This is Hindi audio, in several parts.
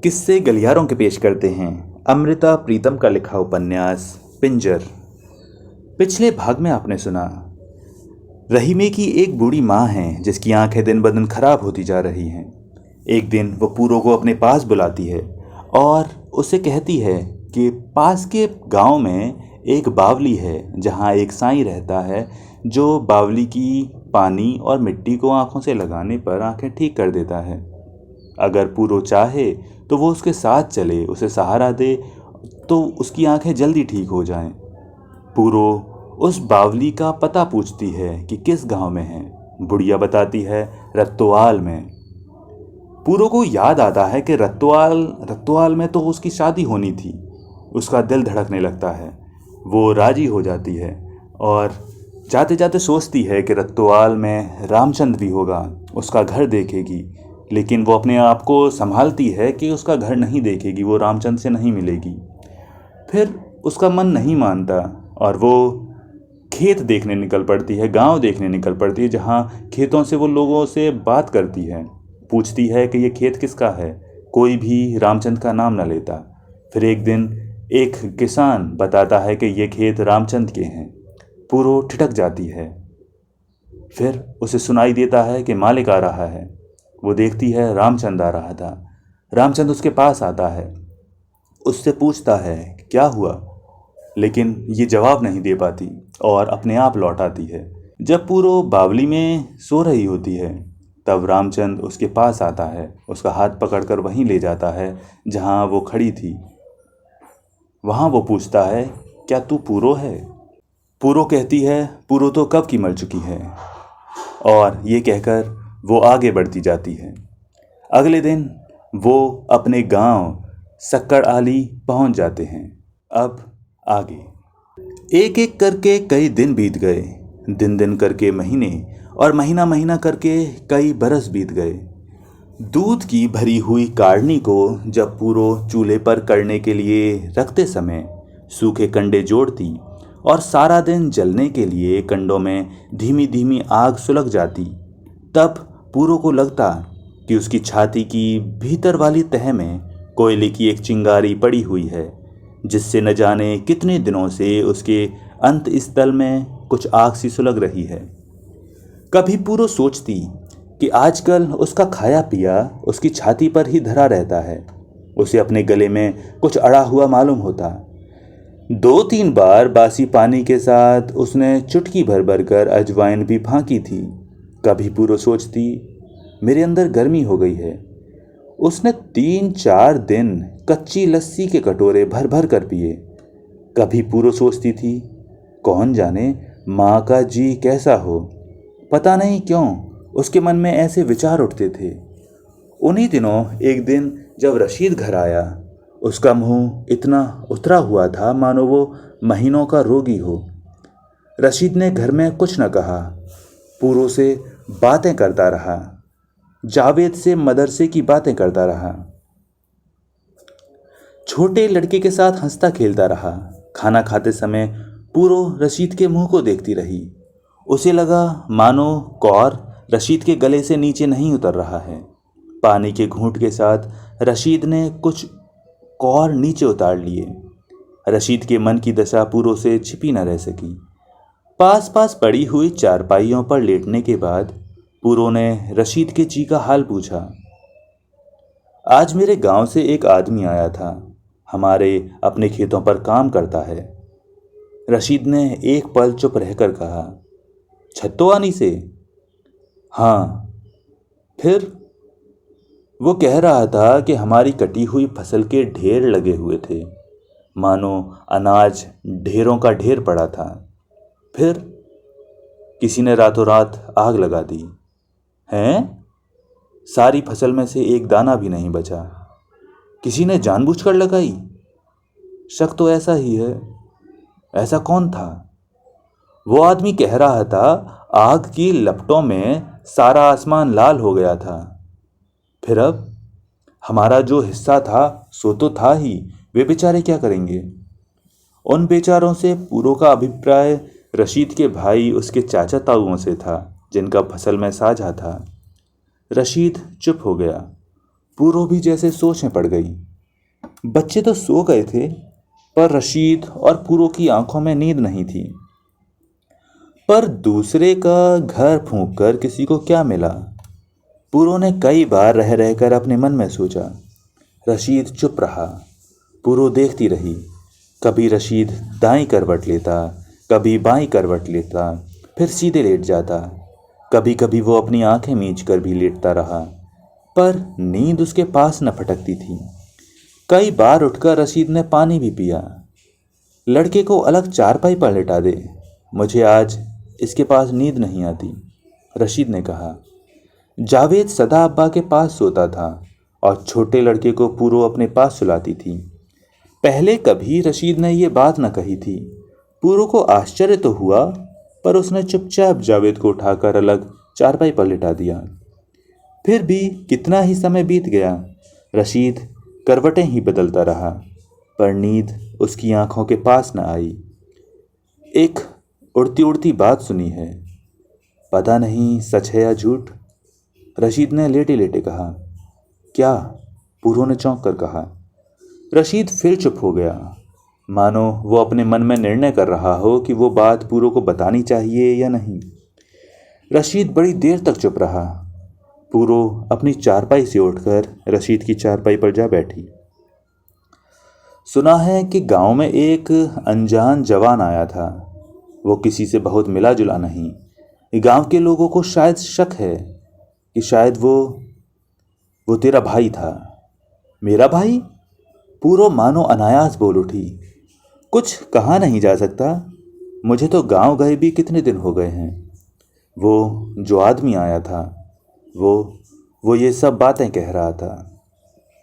किस्से गलियारों के पेश करते हैं अमृता प्रीतम का लिखा उपन्यास पिंजर। पिछले भाग में आपने सुना रहीमे की एक बूढ़ी माँ है जिसकी आंखें दिन ब दिन खराब होती जा रही हैं। एक दिन वो पूरो को अपने पास बुलाती है और उसे कहती है कि पास के गांव में एक बावली है जहां एक साईं रहता है जो बावली की पानी और मिट्टी को आंखों से लगाने पर आंखें ठीक कर देता है। अगर पूरो चाहे तो वो उसके साथ चले, उसे सहारा दे तो उसकी आंखें जल्दी ठीक हो जाएं। पूरो उस बावली का पता पूछती है कि किस गांव में है। बुढ़िया बताती है रत्तोआल में। पूरो को याद आता है कि रत्तोआल में तो उसकी शादी होनी थी। उसका दिल धड़कने लगता है। वो राजी हो जाती है और जाते जाते सोचती है कि रत्तोआल में रामचंद्र भी होगा, उसका घर देखेगी। लेकिन वो अपने आप को संभालती है कि उसका घर नहीं देखेगी, वो रामचंद्र से नहीं मिलेगी। फिर उसका मन नहीं मानता और वो खेत देखने निकल पड़ती है, गांव देखने निकल पड़ती है, जहाँ खेतों से वो लोगों से बात करती है, पूछती है कि ये खेत किसका है। कोई भी रामचंद्र का नाम न लेता। फिर एक दिन एक किसान बताता है कि ये खेत रामचंद्र के हैं। पूरो ठिठक जाती है। फिर उसे सुनाई देता है कि मालिक आ रहा है। वो देखती है रामचंद्र आ रहा था। रामचंद्र उसके पास आता है, उससे पूछता है क्या हुआ, लेकिन ये जवाब नहीं दे पाती और अपने आप लौट आती है। जब पूरो बावली में सो रही होती है तब रामचंद्र उसके पास आता है, उसका हाथ पकड़कर वहीं ले जाता है जहाँ वो खड़ी थी। वहाँ वो पूछता है क्या तू पूरो है। पूरो कहती है पूरो तो कब की मर चुकी है, और ये कहकर वो आगे बढ़ती जाती है। अगले दिन वो अपने गांव सक्कड़ आली पहुंच जाते हैं। अब आगे एक एक करके कई दिन बीत गए, दिन दिन करके महीने और महीना महीना करके कई बरस बीत गए। दूध की भरी हुई काढ़नी को जब पूरो चूल्हे पर करने के लिए रखते समय सूखे कंडे जोड़ती और सारा दिन जलने के लिए कंडों में धीमी धीमी आग सुलग जाती, तब पूरो को लगता कि उसकी छाती की भीतर वाली तह में कोयले की एक चिंगारी पड़ी हुई है, जिससे न जाने कितने दिनों से उसके अंत स्थल में कुछ आग सी सुलग रही है। कभी पूरो सोचती कि आजकल उसका खाया पिया उसकी छाती पर ही धरा रहता है, उसे अपने गले में कुछ अड़ा हुआ मालूम होता। 2-3 बार बासी पानी के साथ उसने चुटकी भर भर कर अजवाइन भी फांकी थी। कभी पूरो सोचती मेरे अंदर गर्मी हो गई है। उसने 3-4 दिन कच्ची लस्सी के कटोरे भर भर कर पिए। कभी पूरो सोचती थी कौन जाने माँ का जी कैसा हो। पता नहीं क्यों उसके मन में ऐसे विचार उठते थे। उन्हीं दिनों एक दिन जब रशीद घर आया, उसका मुंह इतना उतरा हुआ था मानो वो महीनों का रोगी हो। रशीद ने घर में कुछ न कहा, पूरो से बातें करता रहा, जावेद से मदरसे की बातें करता रहा, छोटे लड़के के साथ हंसता खेलता रहा। खाना खाते समय पूरो रशीद के मुंह को देखती रही। उसे लगा मानो कौर रशीद के गले से नीचे नहीं उतर रहा है। पानी के घूंट के साथ रशीद ने कुछ कौर नीचे उतार लिए। रशीद के मन की दशा पूरो से छिपी न रह सकी। पास पास पड़ी हुई चारपाइयों पर लेटने के बाद पूरो ने रशीद के जी का हाल पूछा। आज मेरे गांव से एक आदमी आया था, हमारे अपने खेतों पर काम करता है। रशीद ने एक पल चुप रहकर कहा, छत्तोआनी से? हाँ। फिर? वो कह रहा था कि हमारी कटी हुई फसल के ढेर लगे हुए थे, मानो अनाज ढेरों का ढेर पड़ा था। फिर किसी ने रातों रात आग लगा दी। हैं? सारी फसल में से एक दाना भी नहीं बचा। किसी ने जानबूझकर लगाई? शक तो ऐसा ही है। ऐसा कौन था? वो आदमी कह रहा था आग की लपटों में सारा आसमान लाल हो गया था। फिर अब हमारा जो हिस्सा था सो तो था ही, वे बेचारे क्या करेंगे? उन बेचारों से पूरो का अभिप्राय रशीद के भाई उसके चाचा ताऊओं से था, जिनका फसल में साझा था। रशीद चुप हो गया। पूरो भी जैसे सोच में पड़ गई। बच्चे तो सो गए थे, पर रशीद और पूरो की आंखों में नींद नहीं थी। पर दूसरे का घर फूंक कर किसी को क्या मिला? पूरो ने कई बार रह रहकर अपने मन में सोचा। रशीद चुप रहा। पूरो देखती रही। कभी रशीद दाईं करवट लेता, कभी बाईं करवट लेता, फिर सीधे लेट जाता। कभी कभी वो अपनी आंखें मींच कर भी लेटता रहा, पर नींद उसके पास न फटकती थी। कई बार उठकर रशीद ने पानी भी पिया। लड़के को अलग चारपाई पर लेटा दे, मुझे आज इसके पास नींद नहीं आती, रशीद ने कहा। जावेद सदा अब्बा के पास सोता था और छोटे लड़के को पूरो अपने पास सुलाती थी। पहले कभी रशीद ने यह बात न कही थी। पूरो को आश्चर्य तो हुआ, पर उसने चुपचाप जावेद को उठाकर अलग चारपाई पर लिटा दिया। फिर भी कितना ही समय बीत गया, रशीद करवटें ही बदलता रहा, पर नींद उसकी आंखों के पास न आई। एक उड़ती उड़ती बात सुनी है, पता नहीं सच है या झूठ, रशीद ने लेटे लेटे कहा। क्या? पूरो ने चौंक कर कहा। रशीद फिर चुप हो गया, मानो वो अपने मन में निर्णय कर रहा हो कि वो बात पूरो को बतानी चाहिए या नहीं। रशीद बड़ी देर तक चुप रहा। पूरो अपनी चारपाई से उठकर रशीद की चारपाई पर जा बैठी। सुना है कि गांव में एक अनजान जवान आया था। वो किसी से बहुत मिला जुला नहीं। गांव के लोगों को शायद शक है कि शायद वो तेरा भाई था। मेरा भाई? पूरो मानो अनायास बोल उठी। कुछ कहा नहीं जा सकता, मुझे तो गांव गए भी कितने दिन हो गए हैं। वो जो आदमी आया था, वो ये सब बातें कह रहा था।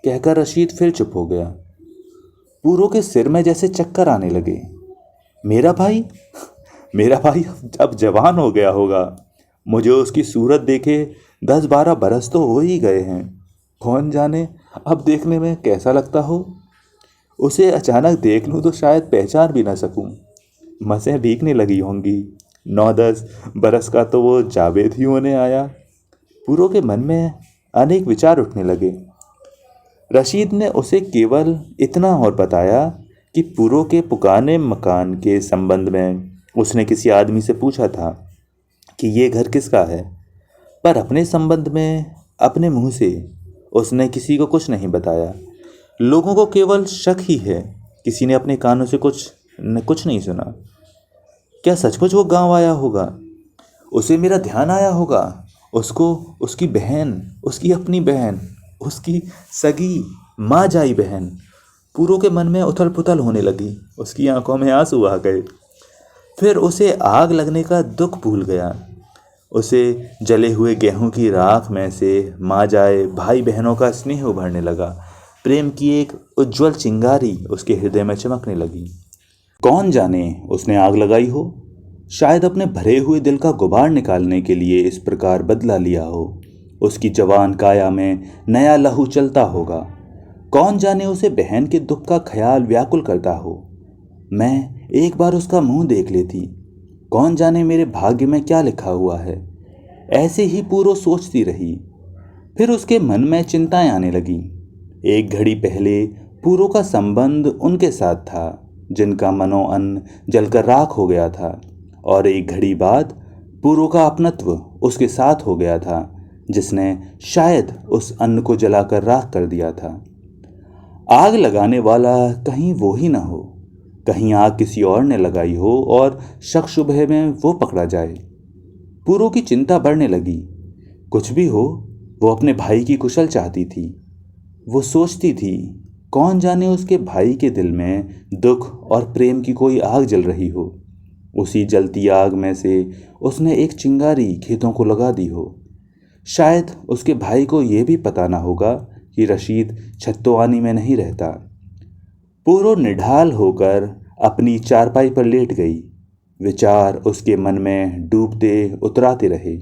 कहकर रशीद फिर चुप हो गया। पूरो के सिर में जैसे चक्कर आने लगे। मेरा भाई? मेरा भाई अब जवान हो गया होगा। मुझे उसकी सूरत देखे 10-12 बरस तो हो ही गए हैं। कौन जाने अब देखने में कैसा लगता हो। उसे अचानक देख लूँ तो शायद पहचान भी ना सकूं। मसें भीगने लगी होंगी। 9-10 बरस का तो वो जावेद ही होने आया। पूरो के मन में अनेक विचार उठने लगे। रशीद ने उसे केवल इतना और बताया कि पूरो के पुराने मकान के संबंध में उसने किसी आदमी से पूछा था कि ये घर किसका है, पर अपने संबंध में अपने मुंह से उसने किसी को कुछ नहीं बताया। लोगों को केवल शक ही है, किसी ने अपने कानों से कुछ नहीं सुना। क्या सचमुच वो गांव आया होगा? उसे मेरा ध्यान आया होगा? उसको उसकी बहन, उसकी अपनी बहन, उसकी सगी माँ जाई बहन। पूरो के मन में उथल पुथल होने लगी। उसकी आंखों में आंसू आ गए। फिर उसे आग लगने का दुख भूल गया। उसे जले हुए गेहूं की राख में से माँ जाए भाई बहनों का स्नेह उभरने लगा। प्रेम की एक उज्जवल चिंगारी उसके हृदय में चमकने लगी। कौन जाने उसने आग लगाई हो, शायद अपने भरे हुए दिल का गुबार निकालने के लिए इस प्रकार बदला लिया हो। उसकी जवान काया में नया लहू चलता होगा। कौन जाने उसे बहन के दुख का ख्याल व्याकुल करता हो। मैं एक बार उसका मुंह देख लेती, कौन जाने मेरे भाग्य में क्या लिखा हुआ है। ऐसे ही पूरो सोचती रही। फिर उसके मन में चिंताएं आने लगी। एक घड़ी पहले पूरो का संबंध उनके साथ था जिनका मनो अन्न जलकर राख हो गया था, और एक घड़ी बाद पूरो का अपनत्व उसके साथ हो गया था जिसने शायद उस अन्न को जलाकर राख कर दिया था। आग लगाने वाला कहीं वो ही ना हो, कहीं आग किसी और ने लगाई हो और शक शुबह में वो पकड़ा जाए। पूरो की चिंता बढ़ने लगी। कुछ भी हो, वो अपने भाई की कुशल चाहती थी। वो सोचती थी, कौन जाने उसके भाई के दिल में दुख और प्रेम की कोई आग जल रही हो। उसी जलती आग में से उसने एक चिंगारी खेतों को लगा दी हो। शायद उसके भाई को यह भी पता ना होगा कि रशीद छत्तोआनी में नहीं रहता। पूरो निढाल होकर अपनी चारपाई पर लेट गई। विचार उसके मन में डूबते उतराते रहे।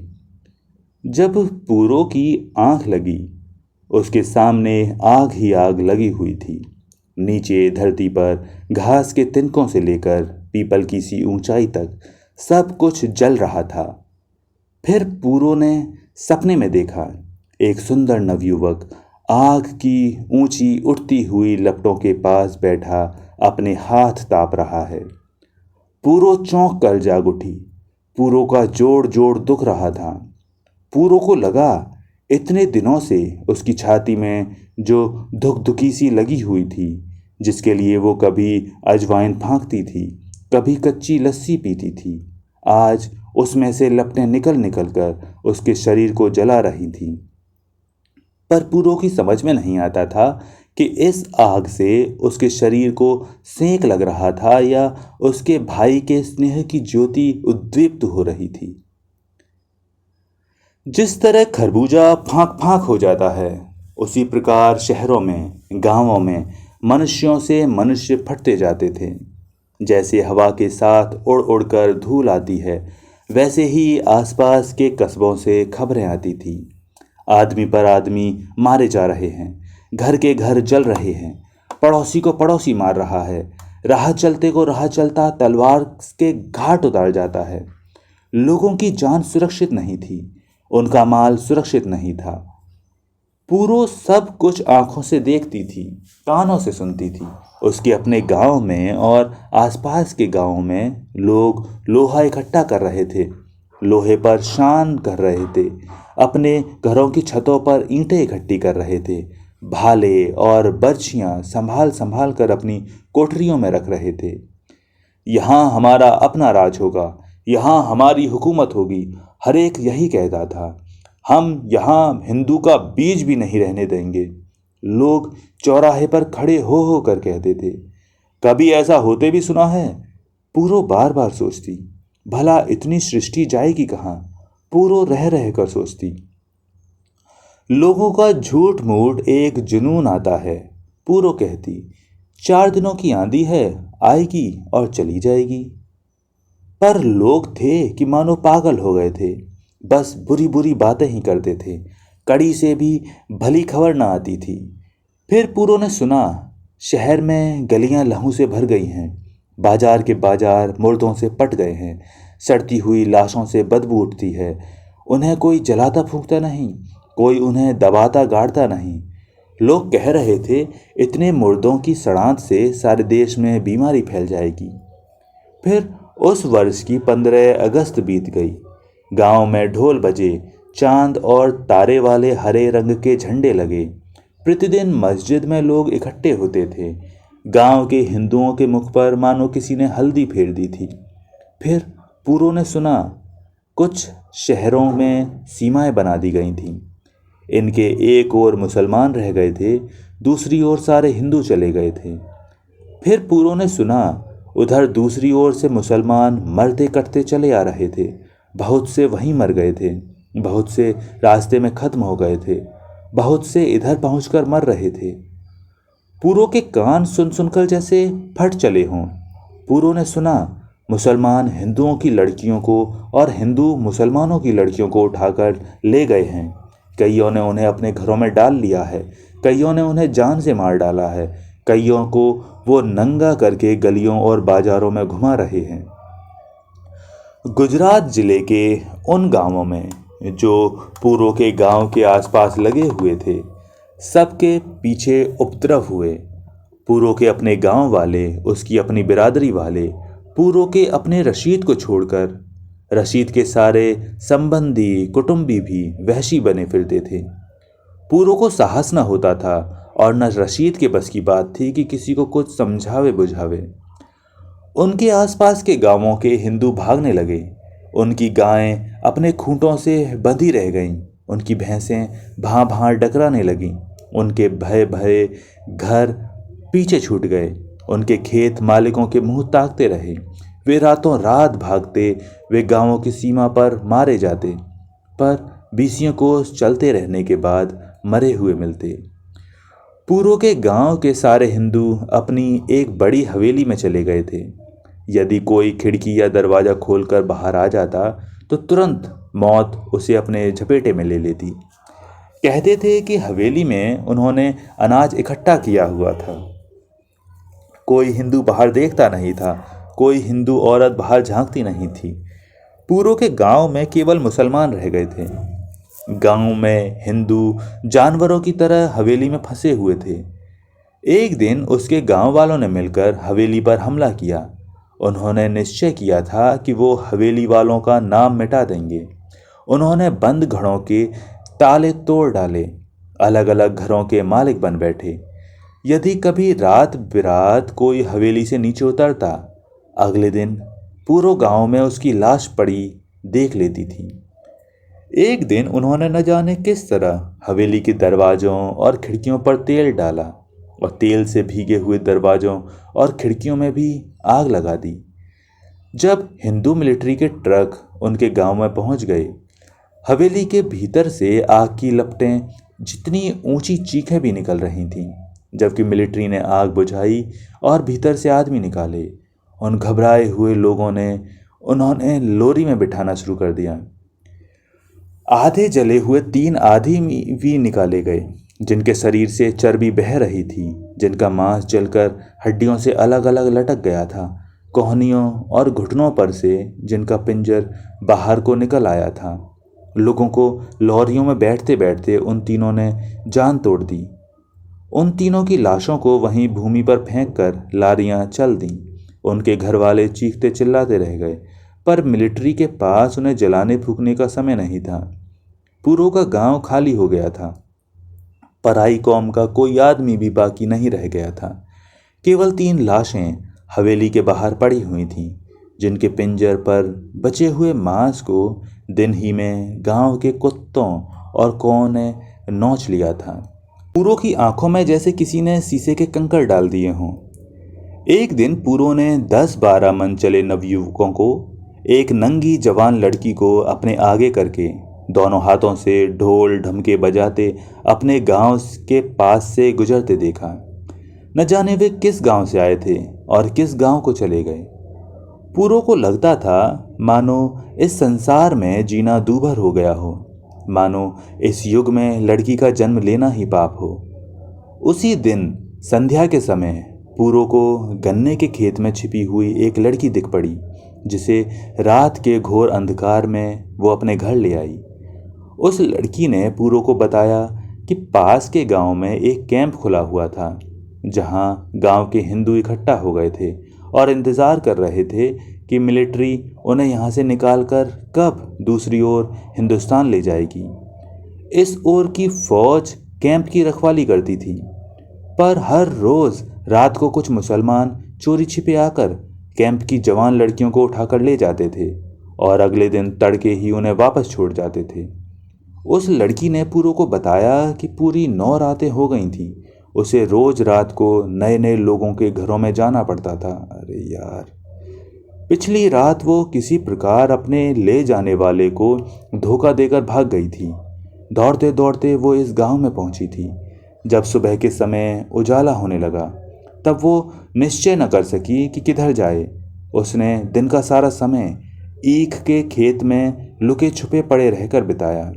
जब पूरो की आंख लगी, उसके सामने आग ही आग लगी हुई थी। नीचे धरती पर घास के तिनकों से लेकर पीपल की सी ऊंचाई तक सब कुछ जल रहा था। फिर पूरो ने सपने में देखा, एक सुंदर नवयुवक आग की ऊंची उठती हुई लपटों के पास बैठा अपने हाथ ताप रहा है। पूरो चौंक कर जाग उठी। पूरो का जोड़ जोड़ दुख रहा था। पूरो को लगा इतने दिनों से उसकी छाती में जो धुक धुकी सी लगी हुई थी, जिसके लिए वो कभी अजवाइन फाँकती थी, कभी कच्ची लस्सी पीती थी, आज उसमें से लपटें निकल निकल कर उसके शरीर को जला रही थीं। पर पूरो की समझ में नहीं आता था कि इस आग से उसके शरीर को सेंक लग रहा था या उसके भाई के स्नेह की ज्योति उद्दीप्त हो रही थी। जिस तरह खरबूजा फांक फांक हो जाता है, उसी प्रकार शहरों में, गांवों में मनुष्यों से मनुष्य फटते जाते थे। जैसे हवा के साथ उड़ उड़कर धूल आती है, वैसे ही आसपास के कस्बों से खबरें आती थी। आदमी पर आदमी मारे जा रहे हैं, घर के घर जल रहे हैं, पड़ोसी को पड़ोसी मार रहा है, राह चलते को राह चलता तलवार के घाट उतार जाता है। लोगों की जान सुरक्षित नहीं थी, उनका माल सुरक्षित नहीं था। पूरो सब कुछ आंखों से देखती थी, कानों से सुनती थी। उसके अपने गांव में और आसपास के गांवों में लोग लोहा इकट्ठा कर रहे थे, लोहे पर शान कर रहे थे, अपने घरों की छतों पर ईंटें इकट्ठी कर रहे थे, भाले और बर्छियां संभाल संभाल कर अपनी कोठरियों में रख रहे थे। यहाँ हमारा अपना राज होगा, यहाँ हमारी हुकूमत होगी, हर एक यही कहता था। हम यहाँ हिंदू का बीज भी नहीं रहने देंगे, लोग चौराहे पर खड़े हो कर कहते थे। कभी ऐसा होते भी सुना है? पूरो बार बार सोचती, भला इतनी सृष्टि जाएगी कहाँ? पूरो रह रह कर सोचती। लोगों का झूठ मूठ एक जुनून आता है। पूरो कहती, 4 दिनों की आंधी है, आएगी और चली जाएगी। पर लोग थे कि मानो पागल हो गए थे, बस बुरी बुरी बातें ही करते थे, कड़ी से भी भली खबर ना आती थी। फिर पूरो ने सुना, शहर में गलियां लहू से भर गई हैं, बाजार के बाजार मुर्दों से पट गए हैं, सड़ती हुई लाशों से बदबू उठती है। उन्हें कोई जलाता फूंकता नहीं, कोई उन्हें दबाता गाड़ता नहीं। लोग कह रहे थे इतने मुर्दों की सड़ांत से सारे देश में बीमारी फैल जाएगी। फिर उस वर्ष की 15 अगस्त बीत गई। गांव में ढोल बजे, चांद और तारे वाले हरे रंग के झंडे लगे। प्रतिदिन मस्जिद में लोग इकट्ठे होते थे। गांव के हिंदुओं के मुख पर मानो किसी ने हल्दी फेर दी थी। फिर पूरो ने सुना, कुछ शहरों में सीमाएं बना दी गई थीं। इनके एक ओर मुसलमान रह गए थे, दूसरी ओर सारे हिंदू चले गए थे। फिर पूरो ने सुना, उधर दूसरी ओर से मुसलमान मरते कटते चले आ रहे थे। बहुत से वहीं मर गए थे, बहुत से रास्ते में खत्म हो गए थे, बहुत से इधर पहुंचकर मर रहे थे। पूरो के कान सुन सुनकर जैसे फट चले हों। पूरो ने सुना, मुसलमान हिंदुओं की लड़कियों को और हिंदू मुसलमानों की लड़कियों को उठाकर ले गए हैं। कईयों ने उन्हें अपने घरों में डाल लिया है, कईयों ने उन्हें जान से मार डाला है, कईयों को वो नंगा करके गलियों और बाजारों में घुमा रहे हैं। गुजरात जिले के उन गांवों में जो पूरो के गांव के आसपास लगे हुए थे, सबके पीछे उपद्रव हुए। पूरो के अपने गांव वाले, उसकी अपनी बिरादरी वाले, पूरो के अपने रशीद को छोड़कर रशीद के सारे संबंधी कुटुंबी भी वहशी बने फिरते थे। पूरो को साहस न होता था और न रशीद के बस की बात थी कि किसी को कुछ समझावे बुझावे। उनके आसपास के गांवों के हिंदू भागने लगे। उनकी गायें अपने खूंटों से बंधी रह गईं, उनकी भैंसें भां भां डकराने लगीं, उनके भय भरे घर पीछे छूट गए, उनके खेत मालिकों के मुंह ताकते रहे। वे रातों रात भागते, वे गांवों की सीमा पर मारे जाते, पर 20 कोस चलते रहने के बाद मरे हुए मिलते। पूरो के गांव के सारे हिंदू अपनी एक बड़ी हवेली में चले गए थे। यदि कोई खिड़की या दरवाज़ा खोलकर बाहर आ जाता तो तुरंत मौत उसे अपने झपेटे में ले लेती। कहते थे कि हवेली में उन्होंने अनाज इकट्ठा किया हुआ था। कोई हिंदू बाहर देखता नहीं था, कोई हिंदू औरत बाहर झांकती नहीं थी। पूरो के गांव में केवल मुसलमान रह गए थे। गांव में हिंदू जानवरों की तरह हवेली में फंसे हुए थे। एक दिन उसके गांव वालों ने मिलकर हवेली पर हमला किया। उन्होंने निश्चय किया था कि वो हवेली वालों का नाम मिटा देंगे। उन्होंने बंद घरों के ताले तोड़ डाले, अलग अलग घरों के मालिक बन बैठे। यदि कभी रात बिरात कोई हवेली से नीचे उतरता, अगले दिन पूरे गांव में उसकी लाश पड़ी देख लेती थी। एक दिन उन्होंने न जाने किस तरह हवेली के दरवाजों और खिड़कियों पर तेल डाला और तेल से भीगे हुए दरवाजों और खिड़कियों में भी आग लगा दी। जब हिंदू मिलिट्री के ट्रक उनके गांव में पहुंच गए, हवेली के भीतर से आग की लपटें जितनी ऊंची चीखें भी निकल रही थीं। जबकि मिलिट्री ने आग बुझाई और भीतर से आदमी निकाले। उन घबराए हुए लोगों ने उन्होंने लोरी में बिठाना शुरू कर दिया। आधे जले हुए 3 आदमी भी निकाले गए, जिनके शरीर से चर्बी बह रही थी, जिनका मांस जलकर हड्डियों से अलग अलग लटक गया था, कोहनियों और घुटनों पर से जिनका पिंजर बाहर को निकल आया था। लोगों को लॉरियों में बैठते बैठते उन तीनों ने जान तोड़ दी। उन तीनों की लाशों को वहीं भूमि पर फेंक कर लारियां चल दीं। उनके घर वाले चीखते चिल्लाते रह गए, पर मिलिट्री के पास उन्हें जलाने फूकने का समय नहीं था। पूरों का गांव खाली हो गया था। पराई कौम का कोई आदमी भी बाकी नहीं रह गया था। केवल 3 लाशें हवेली के बाहर पड़ी हुई थीं, जिनके पिंजर पर बचे हुए मांस को दिन ही में गांव के कुत्तों और कौओं ने नोच लिया था। पूरों की आंखों में जैसे किसी ने शीशे के कंकड़ डाल दिए हों। एक दिन पूरों ने 10-12 मन चले नवयुवकों को, एक नंगी जवान लड़की को अपने आगे करके दोनों हाथों से ढोल ढमके बजाते अपने गांव के पास से गुजरते देखा। न जाने वे किस गांव से आए थे और किस गांव को चले गए। पूरों को लगता था मानो इस संसार में जीना दूभर हो गया हो, मानो इस युग में लड़की का जन्म लेना ही पाप हो। उसी दिन संध्या के समय पूरों को गन्ने के खेत में छिपी हुई एक लड़की दिख पड़ी, जिसे रात के घोर अंधकार में वो अपने घर ले आई। उस लड़की ने पूरों को बताया कि पास के गांव में एक कैंप खुला हुआ था, जहां गांव के हिंदू इकट्ठा हो गए थे और इंतजार कर रहे थे कि मिलिट्री उन्हें यहां से निकालकर कब दूसरी ओर हिंदुस्तान ले जाएगी। इस ओर की फौज कैंप की रखवाली करती थी, पर हर रोज रात को कुछ मुसलमान चोरी छिपे आकर कैंप की जवान लड़कियों को उठाकर ले जाते थे और अगले दिन तड़के ही उन्हें वापस छोड़ जाते थे। उस लड़की ने पूरों को बताया कि पूरी 9 रातें हो गई थी उसे रोज रात को नए नए लोगों के घरों में जाना पड़ता था। अरे यार, पिछली रात वो किसी प्रकार अपने ले जाने वाले को धोखा देकर भाग गई थी। दौड़ते दौड़ते वो इस गांव में पहुंची थी। जब सुबह के समय उजाला होने लगा, तब वो निश्चय न कर सकी कि किधर जाए। उसने दिन का सारा समय ईख के खेत में लुके छुपे पड़े रहकर बिताया।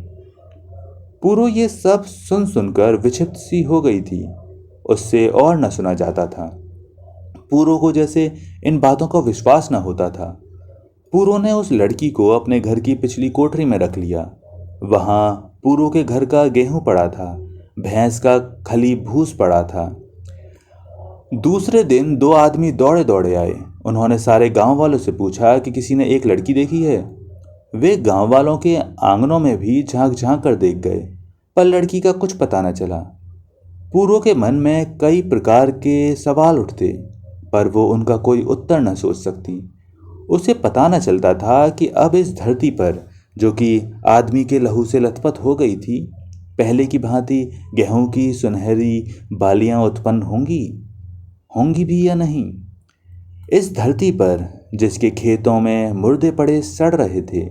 पूरो ये सब सुन सुनकर विक्षिप्त सी हो गई थी। उससे और न सुना जाता था। पूरो को जैसे इन बातों का विश्वास न होता था। पूरो ने उस लड़की को अपने घर की पिछली कोठरी में रख लिया। वहां पूरो के घर का गेहूं पड़ा था, भैंस का खली भूस पड़ा था। दूसरे दिन 2 आदमी दौड़े दौड़े आए। उन्होंने सारे गांव वालों से पूछा कि किसी ने एक लड़की देखी है। वे गांव वालों के आंगनों में भी झांक झांक कर देख गए, पर लड़की का कुछ पता न चला। पूरो के मन में कई प्रकार के सवाल उठते, पर वो उनका कोई उत्तर न सोच सकती। उसे पता न चलता था कि अब इस धरती पर, जो कि आदमी के लहू से लथपथ हो गई थी, पहले की भांति गेहूं की सुनहरी बालियां उत्पन्न होंगी भी या नहीं। इस धरती पर जिसके खेतों में मुर्दे पड़े सड़ रहे थे,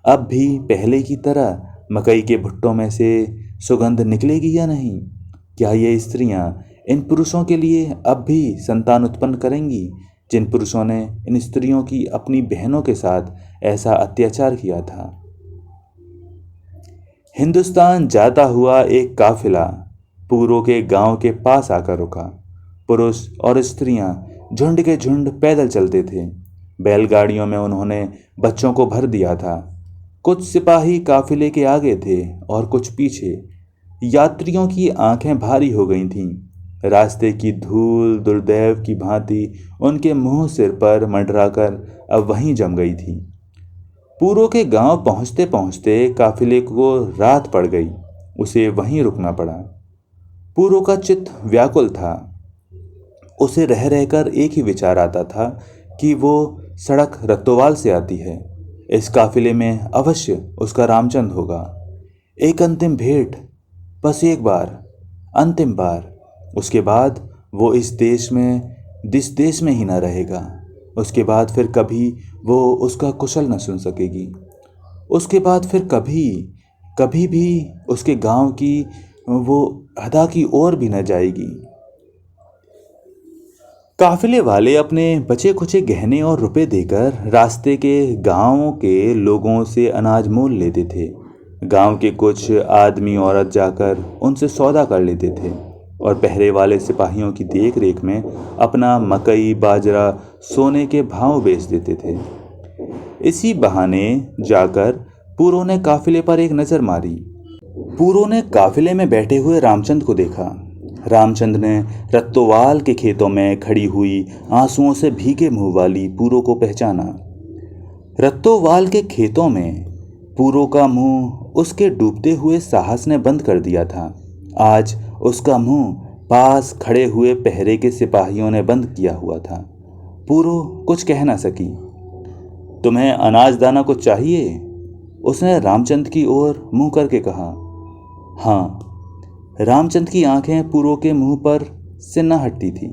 अब भी पहले की तरह मकई के भुट्टों में से सुगंध निकलेगी या नहीं। क्या ये स्त्रियां इन पुरुषों के लिए अब भी संतान उत्पन्न करेंगी, जिन पुरुषों ने इन स्त्रियों की अपनी बहनों के साथ ऐसा अत्याचार किया था। हिंदुस्तान जाता हुआ एक काफिला पूरो के गांव के पास आकर रुका। पुरुष और स्त्रियां झुंड के झुंड पैदल चलते थे। बैलगाड़ियों में उन्होंने बच्चों को भर दिया था। कुछ सिपाही काफिले के आगे थे और कुछ पीछे। यात्रियों की आंखें भारी हो गई थीं। रास्ते की धूल दुर्दैव की भांति उनके मुंह सिर पर मंडराकर अब वहीं जम गई थी। पूरो के गांव पहुंचते पहुंचते काफिले को रात पड़ गई। उसे वहीं रुकना पड़ा। पूरो का चित्त व्याकुल था। उसे रह रहकर एक ही विचार आता था कि वो सड़क रत्तोवाल से आती है। इस काफिले में अवश्य उसका रामचंद होगा। एक अंतिम भेंट, बस एक बार, अंतिम बार। उसके बाद वो इस देश में ही ना रहेगा। उसके बाद फिर कभी वो उसका कुशल न सुन सकेगी। उसके बाद फिर कभी कभी भी उसके गांव की वो हदा की ओर भी न जाएगी। काफिले वाले अपने बचे खुचे गहने और रुपए देकर रास्ते के गांवों के लोगों से अनाज मोल लेते थे। गांव के कुछ आदमी औरत जाकर उनसे सौदा कर लेते थे और पहरे वाले सिपाहियों की देख रेख में अपना मकई बाजरा सोने के भाव बेच देते थे। इसी बहाने जाकर पूरो ने काफिले पर एक नज़र मारी। पूरो ने काफिले में बैठे हुए रामचंद को देखा। रामचंद ने रत्तोवाल के खेतों में खड़ी हुई आंसुओं से भीगे मुंह वाली पूरो को पहचाना। रत्तोवाल के खेतों में पूरो का मुंह उसके डूबते हुए साहस ने बंद कर दिया था। आज उसका मुंह पास खड़े हुए पहरे के सिपाहियों ने बंद किया हुआ था। पूरो कुछ कह ना सकी। तुम्हें अनाज दाना कुछ चाहिए? उसने रामचंद की ओर मुंह करके कहा। हाँ। रामचंद की आंखें पूरो के मुंह पर से न हटती थी।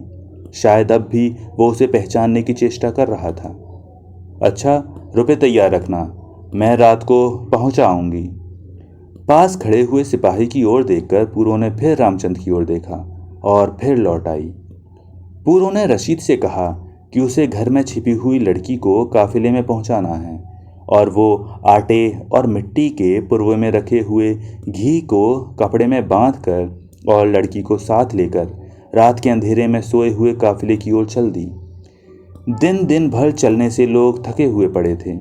शायद अब भी वो उसे पहचानने की चेष्टा कर रहा था। अच्छा, रुपए तैयार रखना, मैं रात को पहुंच आऊंगी। पास खड़े हुए सिपाही की ओर देखकर पूरो ने फिर रामचंद की ओर देखा और फिर लौट आई। पूरो ने रशीद से कहा कि उसे घर में छिपी हुई लड़की को काफिले में पहुंचाना है और वो आटे और मिट्टी के पुरवे में रखे हुए घी को कपड़े में बांधकर और लड़की को साथ लेकर रात के अंधेरे में सोए हुए काफिले की ओर चल दी। दिन भर चलने से लोग थके हुए पड़े थे।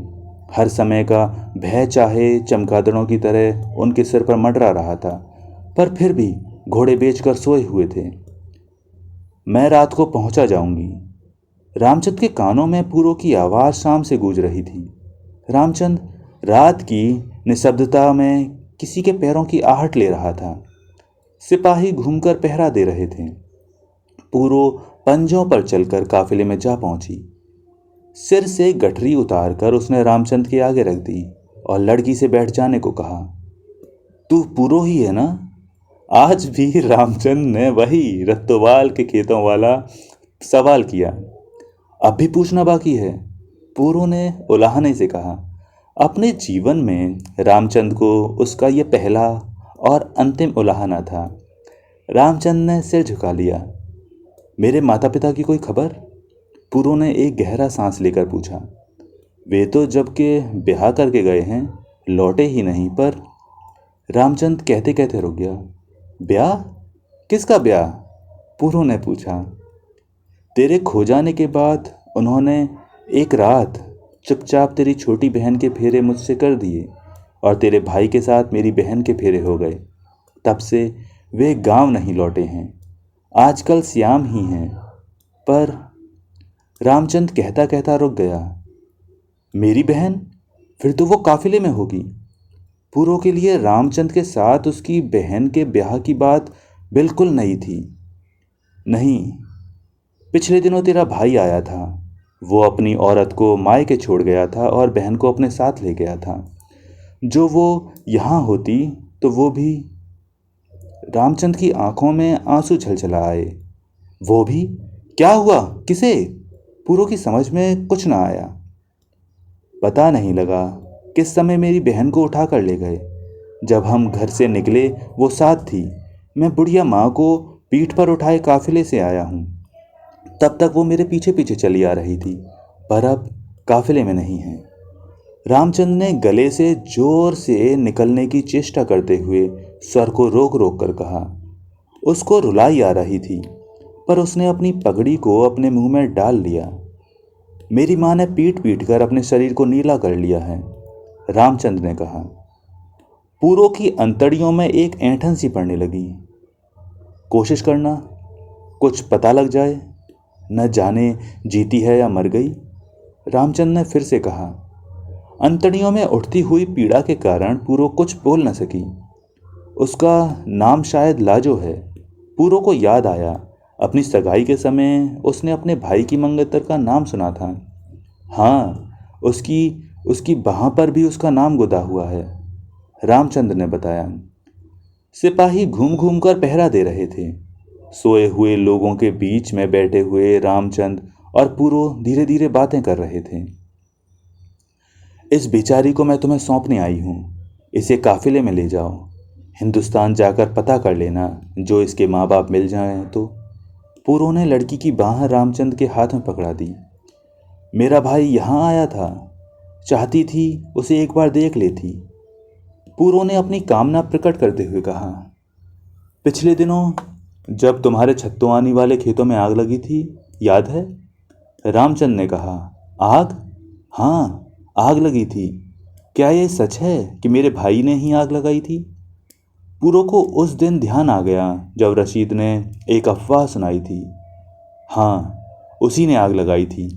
हर समय का भय चाहे चमगादड़ों की तरह उनके सिर पर मंडरा रहा था, पर फिर भी घोड़े बेचकर सोए हुए थे। मैं रात को पहुंचा जाऊंगी। रामचंद के कानों में पूरो की आवाज़ शाम से गूंज रही थी। रामचंद रात की निस्तब्धता में किसी के पैरों की आहट ले रहा था। सिपाही घूमकर पहरा दे रहे थे। पूरो पंजों पर चलकर काफिले में जा पहुंची। सिर से गठरी उतारकर उसने रामचंद के आगे रख दी और लड़की से बैठ जाने को कहा। तू पूरो ही है ना? आज भी रामचंद ने वही रत्तोवाल के खेतों वाला सवाल किया। अब भी पूछना बाकी है, पूरो ने उलाहने से कहा। अपने जीवन में रामचंद को उसका यह पहला और अंतिम उलाहना था। रामचंद ने सिर झुका लिया। मेरे माता पिता की कोई खबर? पूरो ने एक गहरा सांस लेकर पूछा। वे तो जब के ब्याह करके गए हैं, लौटे ही नहीं। पर रामचंद कहते कहते रुक गया। ब्याह? किसका ब्याह? पूरो ने पूछा। तेरे खो जाने के बाद उन्होंने एक रात चुपचाप तेरी छोटी बहन के फेरे मुझसे कर दिए और तेरे भाई के साथ मेरी बहन के फेरे हो गए। तब से वे गांव नहीं लौटे हैं। आजकल श्याम ही हैं। पर रामचंद कहता कहता रुक गया। मेरी बहन? फिर तो वो काफिले में होगी। पूरो के लिए रामचंद के साथ उसकी बहन के ब्याह की बात बिल्कुल नई थी। नहीं, पिछले दिनों तेरा भाई आया था। वो अपनी औरत को मायके छोड़ गया था और बहन को अपने साथ ले गया था। जो वो यहाँ होती तो वो भी। रामचंद की आंखों में आंसू छलछला आए। वो भी? क्या हुआ? किसे? पूरो की समझ में कुछ ना आया। पता नहीं लगा किस समय मेरी बहन को उठा कर ले गए। जब हम घर से निकले वो साथ थी। मैं बुढ़िया माँ को पीठ पर उठाए काफिले से आया हूँ। तब तक वो मेरे पीछे पीछे चली आ रही थी, पर अब काफिले में नहीं है। रामचंद ने गले से जोर से निकलने की चेष्टा करते हुए स्वर को रोक रोक कर कहा। उसको रुलाई आ रही थी, पर उसने अपनी पगड़ी को अपने मुंह में डाल लिया। मेरी माँ ने पीट पीट कर अपने शरीर को नीला कर लिया है। रामचंद्र ने कहा। पूरो की अंतड़ियों में एक ऐंठन सी पड़ने लगी। कोशिश करना, कुछ पता लग जाए, न जाने जीती है या मर गई। रामचंद्र ने फिर से कहा। अंतड़ियों में उठती हुई पीड़ा के कारण पूरो कुछ बोल न सकी। उसका नाम शायद लाजो है। पूरो को याद आया, अपनी सगाई के समय उसने अपने भाई की मंगेतर का नाम सुना था। हाँ, उसकी उसकी बाह पर भी उसका नाम गुदा हुआ है, रामचंद्र ने बताया। सिपाही घूम घूम कर पहरा दे रहे थे। सोए हुए लोगों के बीच में बैठे हुए रामचंद्र और पूरो धीरे धीरे बातें कर रहे थे। इस बेचारी को मैं तुम्हें सौंपने आई हूँ। इसे काफिले में ले जाओ। हिंदुस्तान जाकर पता कर लेना, जो इसके माँ बाप मिल जाएं तो। पूरो ने लड़की की बाह रामचंद्र के हाथ में पकड़ा दी। मेरा भाई यहाँ आया था, चाहती थी उसे एक बार देख लेती। पूरो ने अपनी कामना प्रकट करते हुए कहा। पिछले दिनों जब तुम्हारे छत्तोआनी वाले खेतों में आग लगी थी, याद है? रामचंद्र ने कहा। आग? हाँ, आग लगी थी। क्या यह सच है कि मेरे भाई ने ही आग लगाई थी? पूरो को उस दिन ध्यान आ गया जब रशीद ने एक अफवाह सुनाई थी। हाँ, उसी ने आग लगाई थी।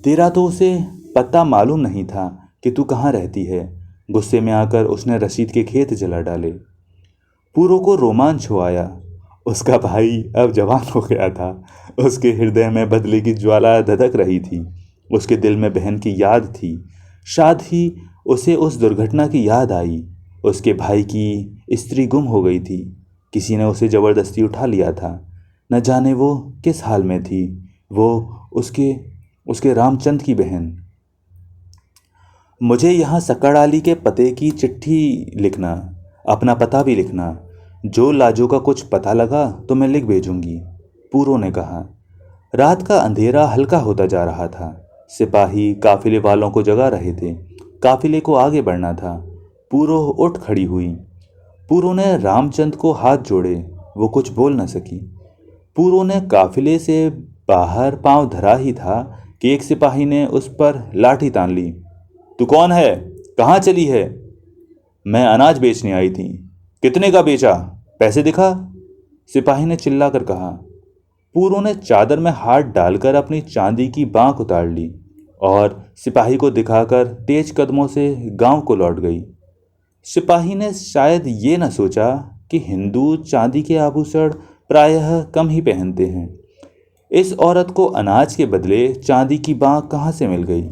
तेरा तो उसे पता मालूम नहीं था कि तू कहाँ रहती है। गुस्से में आकर उसने रशीद के खेत जला डाले। पूरो को रोमांच हो आया। उसका भाई अब जवान हो गया था। उसके हृदय में बदले की ज्वाला धधक रही थी। उसके दिल में बहन की याद थी। शायद ही उसे उस दुर्घटना की याद आई। उसके भाई की स्त्री गुम हो गई थी। किसी ने उसे जबरदस्ती उठा लिया था। न जाने वो किस हाल में थी। वो उसके उसके रामचंद्र की बहन। मुझे यहाँ सकड़ाली के पते की चिट्ठी लिखना, अपना पता भी लिखना। जो लाजो का कुछ पता लगा तो मैं लिख भेजूंगी, पूरो ने कहा। रात का अंधेरा हल्का होता जा रहा था। सिपाही काफिले वालों को जगा रहे थे। काफिले को आगे बढ़ना था। पूरो उठ खड़ी हुई। पूरो ने रामचंद्र को हाथ जोड़े। वो कुछ बोल न सकी। पूरो ने काफिले से बाहर पांव धरा ही था कि एक सिपाही ने उस पर लाठी तान ली। तू कौन है? कहाँ चली है? मैं अनाज बेचने आई थी। कितने का बेचा? पैसे दिखा, सिपाही ने चिल्लाकर कहा। पूरो ने चादर में हाथ डालकर अपनी चांदी की बांक उतार ली और सिपाही को दिखाकर तेज कदमों से गांव को लौट गई। सिपाही ने शायद ये न सोचा कि हिंदू चांदी के आभूषण प्रायः कम ही पहनते हैं। इस औरत को अनाज के बदले चांदी की बांक कहाँ से मिल गई?